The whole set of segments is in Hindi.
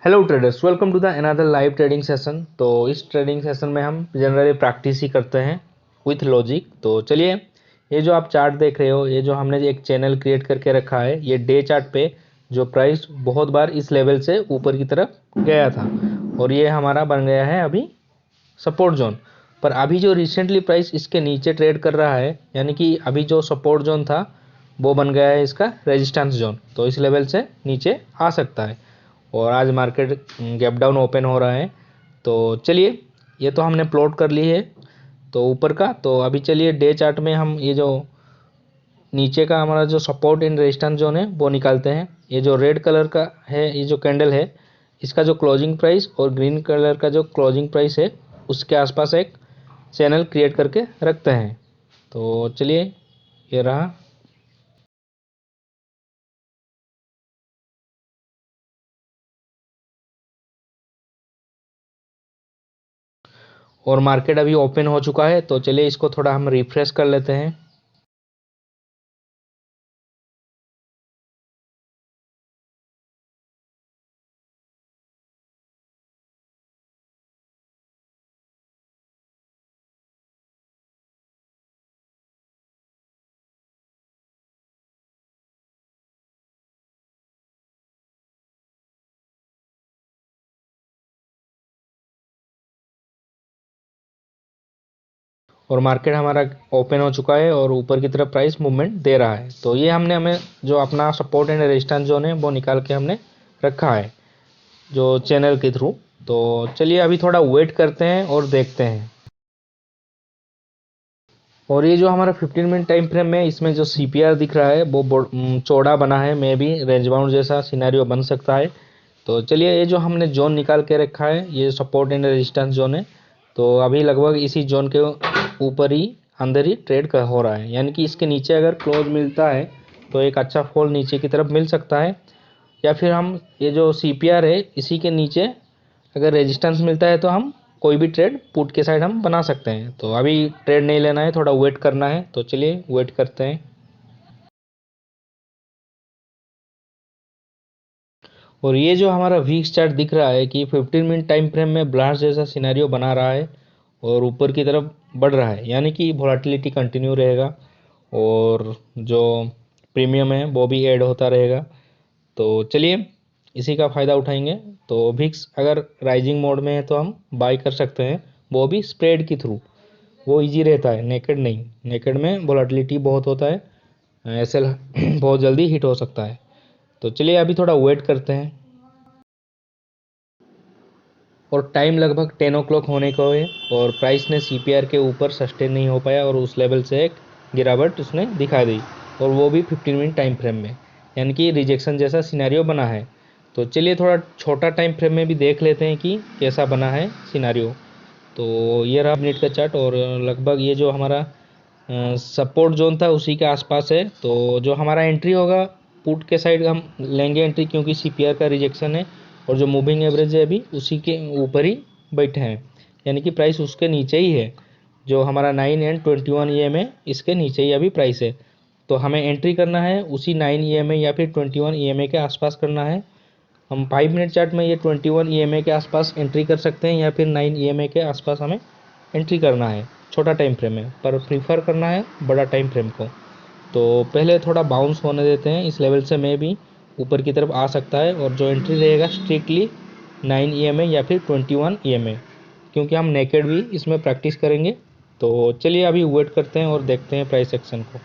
Hello traders, welcome to the another live trading session. तो इस ट्रेडिंग सेशन में हम जनरली प्रैक्टिस ही करते हैं विथ लॉजिक। तो चलिए, ये जो आप चार्ट देख रहे हो, ये जो हमने एक चैनल क्रिएट करके रखा है, ये डे चार्ट पे जो प्राइस बहुत बार इस लेवल से ऊपर की तरफ गया था और ये हमारा बन गया है अभी सपोर्ट जोन। पर अभी जो रिसेंटली प्राइस इसके नीचे ट्रेड कर रहा है, यानी कि अभी जो सपोर्ट जोन था वो बन गया है इसका रेजिस्टेंस जोन। तो इस लेवल से नीचे आ सकता है और आज मार्केट गैप डाउन ओपन हो रहा है। तो चलिए, ये तो हमने प्लॉट कर ली है तो ऊपर का। तो अभी चलिए डे चार्ट में हम ये जो नीचे का हमारा जो सपोर्ट इन रेजिस्टेंस जोन है वो निकालते हैं। ये जो रेड कलर का है, ये जो कैंडल है, इसका जो क्लोजिंग प्राइस और ग्रीन कलर का जो क्लोजिंग प्राइस है उसके आसपास एक चैनल क्रिएट करके रखते हैं। तो चलिए, ये रहा। और मार्केट अभी ओपन हो चुका है, तो चलिए इसको थोड़ा हम रिफ्रेश कर लेते हैं। और मार्केट हमारा ओपन हो चुका है और ऊपर की तरफ प्राइस मूवमेंट दे रहा है। तो ये हमने हमें जो अपना सपोर्ट एंड रेजिस्टेंस जोन है वो निकाल के हमने रखा है जो चैनल के थ्रू। तो चलिए अभी थोड़ा वेट करते हैं और देखते हैं। और ये जो हमारा 15 मिनट टाइम फ्रेम में इसमें जो सीपीआर दिख रहा है वो चौड़ा बना है, मे बी रेंज बाउंड जैसा सिनेरियो बन सकता है। तो चलिए, ये जो हमने जोन निकाल के रखा है ये सपोर्ट एंड रेजिस्टेंस जोन है। तो अभी लगभग इसी जोन के ऊपर ही अंदर ही ट्रेड का हो रहा है, यानी कि इसके नीचे अगर क्लोज मिलता है तो एक अच्छा फॉल नीचे की तरफ मिल सकता है, या फिर हम ये जो सीपीआर है इसी के नीचे अगर रेजिस्टेंस मिलता है तो हम कोई भी ट्रेड पुट के साइड हम बना सकते हैं। तो अभी ट्रेड नहीं लेना है, थोड़ा वेट करना है। तो चलिए वेट करते हैं। और ये जो हमारा वीक चार्ट दिख रहा है कि 15 मिनट टाइम फ्रेम में ब्लास्ट जैसा सिनेरियो बना रहा है और ऊपर की तरफ बढ़ रहा है, यानी कि वोलेटिलिटी कंटिन्यू रहेगा और जो प्रीमियम है वो भी ऐड होता रहेगा। तो चलिए इसी का फ़ायदा उठाएंगे। तो विक्स अगर राइजिंग मोड में है तो हम बाई कर सकते हैं, वो भी स्प्रेड के थ्रू। वो इजी रहता है, नेकेड नहीं। नेकेड में वोलेटिलिटी बहुत होता है, एसएल बहुत जल्दी हिट हो सकता है। तो चलिए अभी थोड़ा वेट करते हैं। और टाइम लगभग 10 ओ क्लॉक होने को है और प्राइस ने सीपीआर के ऊपर सस्टेन नहीं हो पाया और उस लेवल से एक गिरावट उसने दिखा दी, और वो भी 15 मिनट टाइम फ्रेम में, यानी कि रिजेक्शन जैसा सिनेरियो बना है। तो चलिए थोड़ा छोटा टाइम फ्रेम में भी देख लेते हैं कि कैसा बना है सिनेरियो। तो ये रहा मिनट का चार्ट और लगभग ये जो हमारा सपोर्ट जोन था उसी के आसपास है। तो जो हमारा एंट्री होगा पुट के साइड हम लेंगे एंट्री, क्योंकि सीपीआर का रिजेक्शन है और जो मूविंग एवरेज है अभी उसी के ऊपर ही बैठे हैं, यानी कि प्राइस उसके नीचे ही है। जो हमारा 9 एंड 21 ईएमए इसके नीचे ही अभी प्राइस है। तो हमें एंट्री करना है उसी 9 ईएमए या फिर 21 ईएमए के आसपास करना है। हम 5 मिनट चार्ट में ये 21 ईएमए के आसपास एंट्री कर सकते हैं या फिर 9 ईएमए के आसपास हमें एंट्री करना है। छोटा टाइम फ्रेम है पर प्रीफर करना है बड़ा टाइम फ्रेम को। तो पहले थोड़ा बाउंस होने देते हैं, इस लेवल से मैं भी ऊपर की तरफ आ सकता है और जो एंट्री रहेगा स्ट्रिक्टली 9 ईएमए या फिर 21 ईएमए, क्योंकि हम नेकेड भी इसमें प्रैक्टिस करेंगे। तो चलिए अभी वेट करते हैं और देखते हैं प्राइस एक्शन को।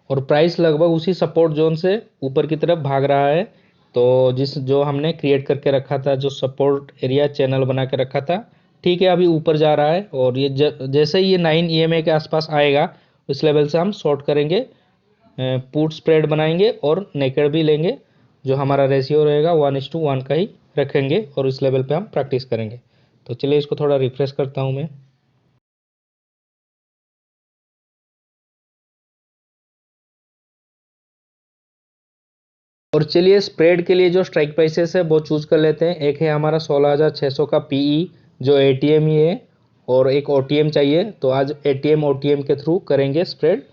और प्राइस लगभग उसी सपोर्ट जोन से ऊपर की तरफ भाग रहा है। तो जिस जो हमने क्रिएट करके रखा था, जो सपोर्ट एरिया चैनल बना के रखा था, ठीक है अभी ऊपर जा रहा है। और ये जैसे ही ये 9 ईएमए के आसपास आएगा उस लेवल से हम शॉर्ट करेंगे, पुट स्प्रेड बनाएंगे और नेकेड भी लेंगे। जो हमारा रेशियो रहेगा 1:1 का ही रखेंगे और इस लेवल पे हम प्रैक्टिस करेंगे। तो चलिए इसको थोड़ा रिफ्रेश करता हूँ मैं। और चलिए स्प्रेड के लिए जो स्ट्राइक प्राइसेस है वो चूज कर लेते हैं। एक है हमारा 16,600 का पीई जो एटीएम ही है, और एक ओटीएम चाहिए। तो आज एटीएम ओटीएम के थ्रू करेंगे स्प्रेड,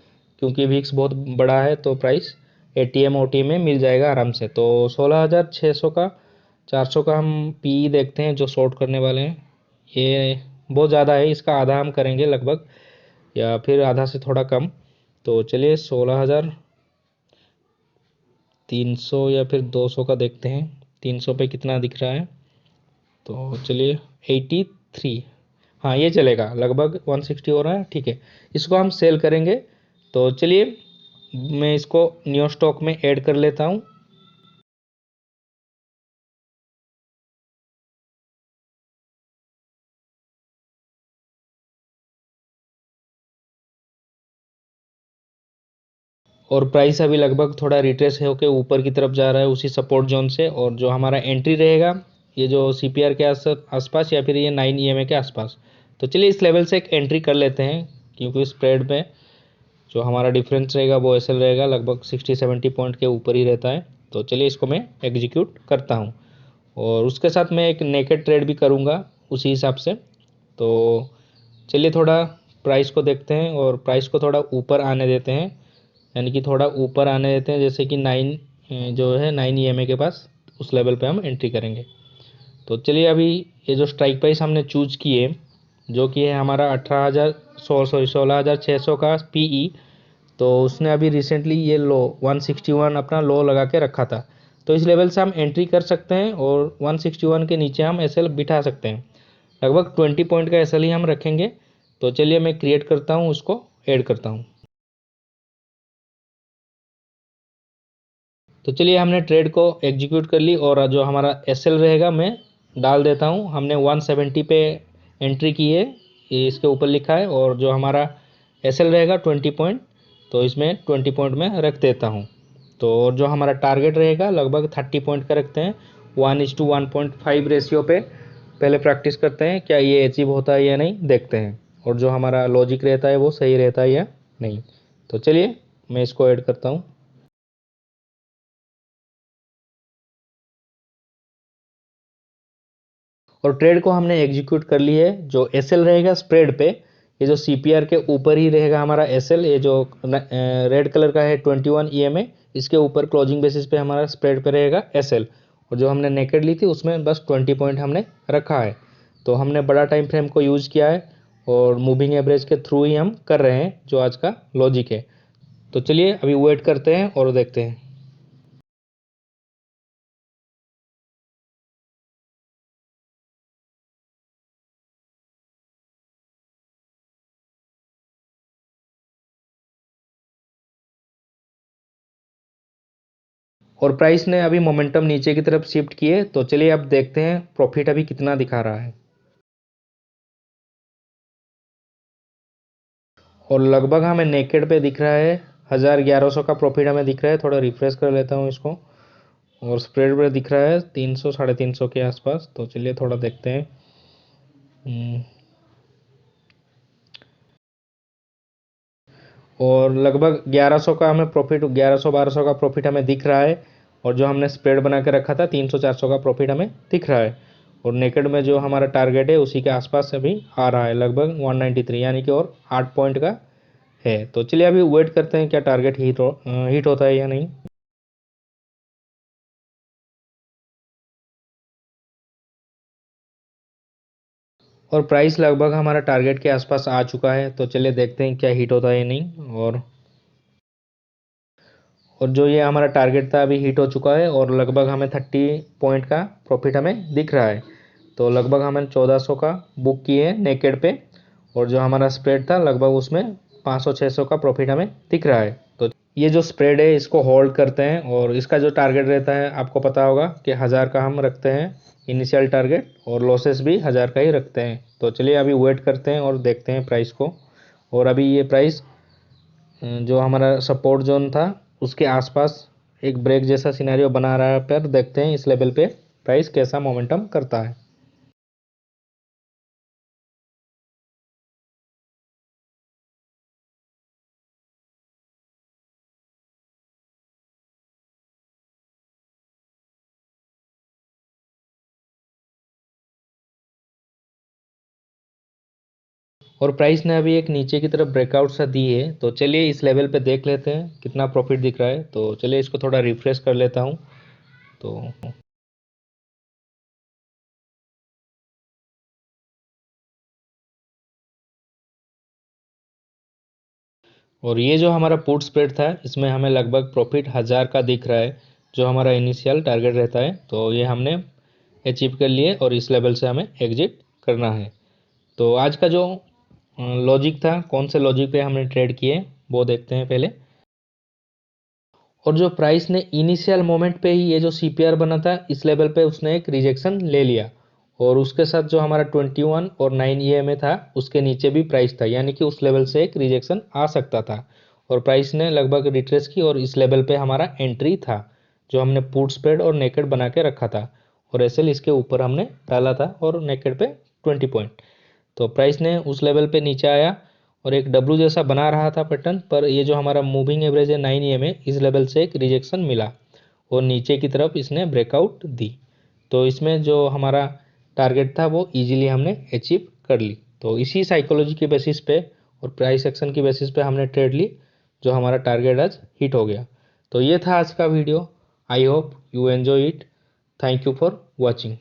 क्योंकि विक्स बहुत बड़ा है तो प्राइस एटीएम ओटीएम में मिल जाएगा आराम से। तो 16,600 का 400 का हम पीई देखते हैं जो शॉर्ट करने वाले हैं। ये बहुत ज़्यादा है, इसका आधा हम करेंगे लगभग, या फिर आधा से थोड़ा कम। तो चलिए 16,300 या फिर 200 का देखते हैं। 300 पे कितना दिख रहा है, तो चलिए 83। हाँ ये चलेगा, लगभग 160 हो रहा है, ठीक है। इसको हम सेल करेंगे। तो चलिए मैं इसको न्यू स्टॉक में ऐड कर लेता हूँ। और प्राइस अभी लगभग थोड़ा रिट्रेस होकर ऊपर की तरफ जा रहा है उसी सपोर्ट जोन से। और जो हमारा एंट्री रहेगा ये जो सीपीआर के आसपास या फिर ये 9 ईएमए के आसपास। तो चलिए इस लेवल से एक एंट्री कर लेते हैं, क्योंकि स्प्रेड में जो हमारा डिफरेंस रहेगा वो एसएल रहेगा लगभग 60-70 पॉइंट के ऊपर ही रहता है। तो चलिए इसको मैं एग्जीक्यूट करता हूँ, और उसके साथ मैं एक नेकेड ट्रेड भी करूँगा उसी हिसाब से। तो चलिए थोड़ा प्राइस को देखते हैं और प्राइस को थोड़ा ऊपर आने देते हैं, यानी कि थोड़ा ऊपर आने देते हैं, जैसे कि 9 जो है 9 ईएमए के पास, उस लेवल पे हम एंट्री करेंगे। तो चलिए अभी ये जो स्ट्राइक प्राइस हमने चूज किए जो कि है हमारा 16,600 का पीई, तो उसने अभी रिसेंटली ये लो 161 अपना लो लगा के रखा था। तो इस लेवल से हम एंट्री कर सकते हैं और 161 के नीचे हम एसएल बिठा सकते हैं। लगभग 20 पॉइंट का एसएल ही हम रखेंगे। तो चलिए मैं क्रिएट करता हूँ, उसको ऐड करता हूँ। तो चलिए हमने ट्रेड को एग्जीक्यूट कर ली, और जो हमारा एसएल रहेगा मैं डाल देता हूँ। हमने 170 पे एंट्री की है, ये इसके ऊपर लिखा है। और जो हमारा एसएल रहेगा 20 पॉइंट, तो इसमें 20 पॉइंट में रख देता हूँ। तो और जो हमारा टारगेट रहेगा लगभग 30 पॉइंट का रखते हैं। 1:1.5 रेशियो पे पहले प्रैक्टिस करते हैं, क्या ये अचीव होता है या नहीं देखते हैं, और जो हमारा लॉजिक रहता है वो सही रहता है या नहीं। तो चलिए मैं इसको ऐड करता हूँ। और ट्रेड को हमने एग्जीक्यूट कर ली है। जो एसएल रहेगा स्प्रेड पे, ये जो सीपीआर के ऊपर ही रहेगा हमारा एसएल, ये जो रेड कलर का है 21 ईएमए, इसके ऊपर क्लोजिंग बेसिस पे हमारा स्प्रेड पे रहेगा एसएल। और जो हमने नेकेड ली थी उसमें बस 20 पॉइंट हमने रखा है। तो हमने बड़ा टाइम फ्रेम को यूज किया है, और मूविंग एवरेज के थ्रू ही हम कर रहे हैं जो आज का लॉजिक है। तो चलिए अभी वेट करते हैं और देखते हैं। और प्राइस ने अभी मोमेंटम नीचे की तरफ शिफ्ट किए। तो चलिए अब देखते हैं प्रॉफिट अभी कितना दिखा रहा है। और लगभग हमें नेकेड पे दिख रहा है 1,100 का प्रॉफिट हमें दिख रहा है। थोड़ा रिफ्रेश कर लेता हूँ इसको। और स्प्रेड पे दिख रहा है 300 350 के आसपास। तो चलिए थोड़ा देखते हैं। हम्म, और लगभग 1100 का हमें प्रॉफिट, 1100-1200 का प्रॉफिट हमें दिख रहा है। और जो हमने स्प्रेड बना के रखा था 300-400 का प्रॉफिट हमें दिख रहा है। और नेकेड में जो हमारा टारगेट है उसी के आसपास अभी आ रहा है लगभग 193, यानी कि और 8 पॉइंट का है। तो चलिए अभी वेट करते हैं क्या टारगेट हिट होता है या नहीं। और प्राइस लगभग हमारा टारगेट के आसपास आ चुका है। तो चलिए देखते हैं क्या हिट होता है या नहीं। और जो ये हमारा टारगेट था अभी हिट हो चुका है, और लगभग हमें 30 पॉइंट का प्रॉफिट हमें दिख रहा है। तो लगभग हमने 1400 का बुक किए हैं नेकेड पे। और जो हमारा स्प्रेड था लगभग उसमें 500-600 का प्रॉफिट हमें दिख रहा है। तो ये जो स्प्रेड है इसको होल्ड करते हैं, और इसका जो टारगेट रहता है आपको पता होगा कि 1000 का हम रखते हैं इनिशियल टारगेट, और लॉसेस भी 1000 का ही रखते हैं। तो चलिए अभी वेट करते हैं और देखते हैं प्राइस को। और अभी ये प्राइस जो हमारा सपोर्ट जोन था उसके आसपास एक ब्रेक जैसा सिनेरियो बना रहा है, पर देखते हैं इस लेवल पे प्राइस कैसा मोमेंटम करता है। और प्राइस ने अभी एक नीचे की तरफ ब्रेकआउट सा दी है। तो चलिए इस लेवल पे देख लेते हैं कितना प्रॉफिट दिख रहा है। तो चलिए इसको थोड़ा रिफ्रेश कर लेता हूँ। तो और ये जो हमारा पुट स्प्रेड था इसमें हमें लगभग प्रॉफिट 1000 का दिख रहा है, जो हमारा इनिशियल टारगेट रहता है। तो ये हमने अचीव कर लिए और इस लेवल से हमें एग्जिट करना है। तो आज का जो लॉजिक था, कौन से लॉजिक पे हमने ट्रेड किए वो देखते हैं पहले। और जो प्राइस ने इनिशियल मोमेंट पे ही ये जो सीपीआर बना था इस लेवल पे उसने एक रिजेक्शन ले लिया, और उसके साथ जो हमारा 21 और 9 ईएमए था उसके नीचे भी प्राइस था, यानी कि उस लेवल से एक रिजेक्शन आ सकता था। और प्राइस ने लगभग रिट्रेस की और इस लेवल पे हमारा एंट्री था, जो हमने पुट स्प्रेड और नेकेड बना के रखा था, और एसएल इसके ऊपर हमने डाला था और नेकेड पे 20 पॉइंट। तो प्राइस ने उस लेवल पे नीचे आया और एक डब्ल्यू जैसा बना रहा था पैटर्न, पर ये जो हमारा मूविंग एवरेज है 9 ईएमए इस लेवल से एक रिजेक्शन मिला और नीचे की तरफ इसने ब्रेकआउट दी। तो इसमें जो हमारा टारगेट था वो इजीली हमने अचीव कर ली। तो इसी साइकोलॉजी के बेसिस पे और प्राइस एक्शन की बेसिस पे हमने ट्रेड ली, जो हमारा टारगेट आज हिट हो गया। तो ये था आज का video. I hope you enjoy it. Thank you for watching.